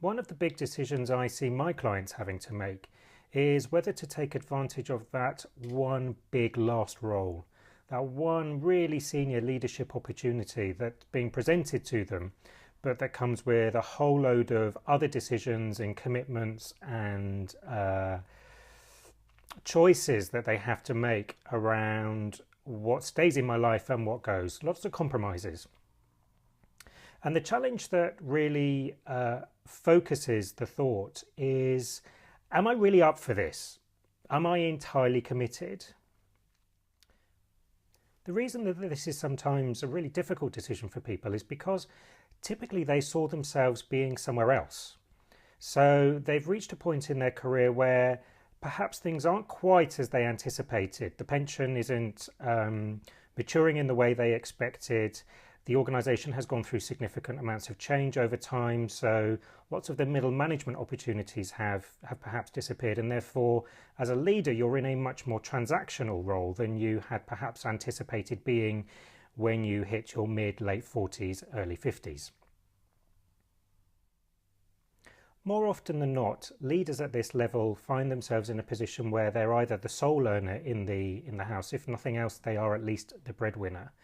One of the big decisions I see my clients having to make is whether to take advantage of that one big last role, that one really senior leadership opportunity that's being presented to them, but that comes with a whole load of other decisions and commitments and choices that they have to make around what stays in my life and what goes. Lots of compromises. And the challenge that really focuses the thought is, am I really up for this? Am I entirely committed? The reason that this is sometimes a really difficult decision for people is because typically they saw themselves being somewhere else. So they've reached a point in their career where perhaps things aren't quite as they anticipated. The pension isn't maturing in the way they expected. The organisation has gone through significant amounts of change over time, so lots of the middle management opportunities have perhaps disappeared, and therefore, as a leader, you're in a much more transactional role than you had perhaps anticipated being when you hit your mid-late 40s, early 50s. More often than not, leaders at this level find themselves in a position where they're either the sole earner in the house. If nothing else, they are at least the breadwinner.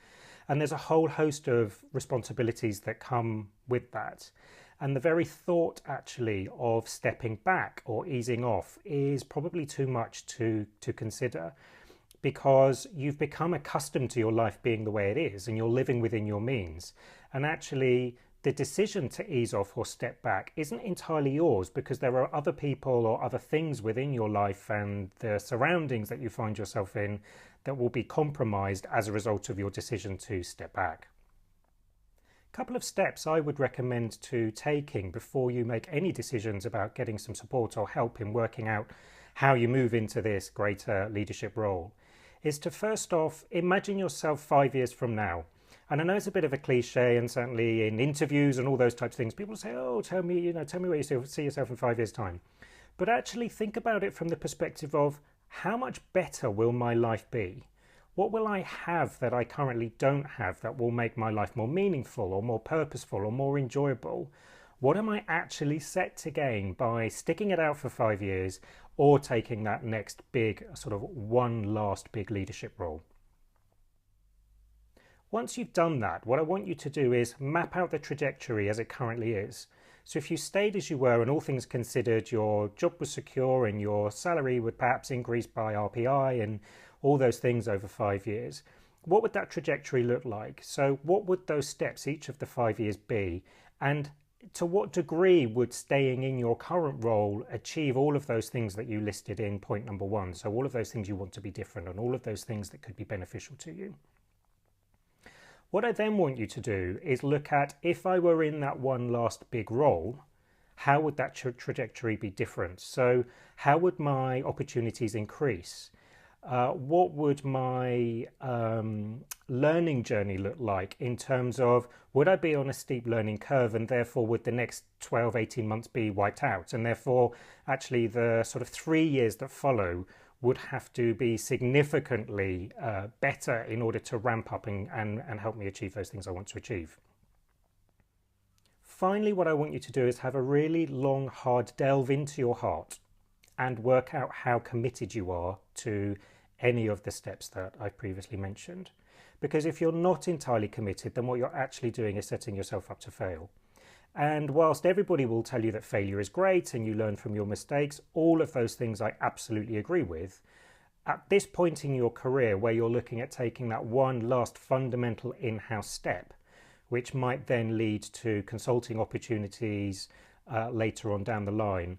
And there's a whole host of responsibilities that come with that. And the very thought actually of stepping back or easing off is probably too much to consider, because you've become accustomed to your life being the way it is and you're living within your means. And actually the decision to ease off or step back isn't entirely yours, because there are other people or other things within your life and the surroundings that you find yourself in that will be compromised as a result of your decision to step back. A couple of steps I would recommend to taking before you make any decisions about getting some support or help in working out how you move into this greater leadership role is to first off imagine yourself 5 years from now. And I know it's a bit of a cliche, and certainly in interviews and all those types of things, people say, oh, tell me where you see yourself in 5 years' time. But actually think about it from the perspective of, how much better will my life be? What will I have that I currently don't have that will make my life more meaningful or more purposeful or more enjoyable? What am I actually set to gain by sticking it out for 5 years or taking that next big, sort of one last big leadership role? Once you've done that, what I want you to do is map out the trajectory as it currently is. So if you stayed as you were and all things considered, your job was secure and your salary would perhaps increase by RPI and all those things over 5 years, what would that trajectory look like? So what would those steps each of the 5 years be? And to what degree would staying in your current role achieve all of those things that you listed in point number 1? So all of those things you want to be different and all of those things that could be beneficial to you. What I then want you to do is look at, if I were in that one last big role, how would that trajectory be different? So how would my opportunities increase? What would my learning journey look like in terms of, would I be on a steep learning curve and therefore would the next 12, 18 months be wiped out? And therefore actually the sort of 3 years that follow would have to be significantly better in order to ramp up and help me achieve those things I want to achieve. Finally, what I want you to do is have a really long, hard delve into your heart and work out how committed you are to any of the steps that I've previously mentioned. Because if you're not entirely committed, then what you're actually doing is setting yourself up to fail. And whilst everybody will tell you that failure is great and you learn from your mistakes, all of those things I absolutely agree with. At this point in your career where you're looking at taking that one last fundamental in-house step, which might then lead to consulting opportunities later on down the line,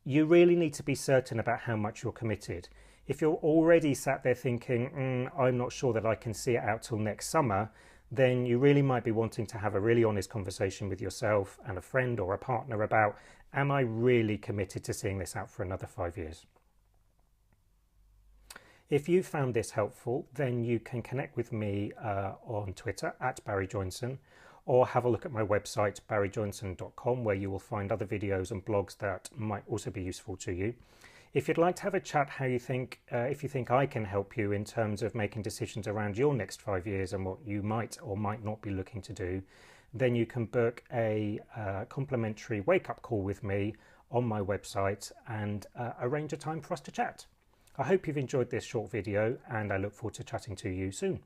you really need to be certain about how much you're committed. If you're already sat there thinking, I'm not sure that I can see it out till next summer, then you really might be wanting to have a really honest conversation with yourself and a friend or a partner about, am I really committed to seeing this out for another 5 years? If you found this helpful, then you can connect with me on Twitter @BarryJoynson, or have a look at my website barryjoynson.com, where you will find other videos and blogs that might also be useful to you. If you'd like to have a chat if you think I can help you in terms of making decisions around your next 5 years and what you might or might not be looking to do, then you can book a complimentary wake-up call with me on my website and arrange a time for us to chat. I hope you've enjoyed this short video, and I look forward to chatting to you soon.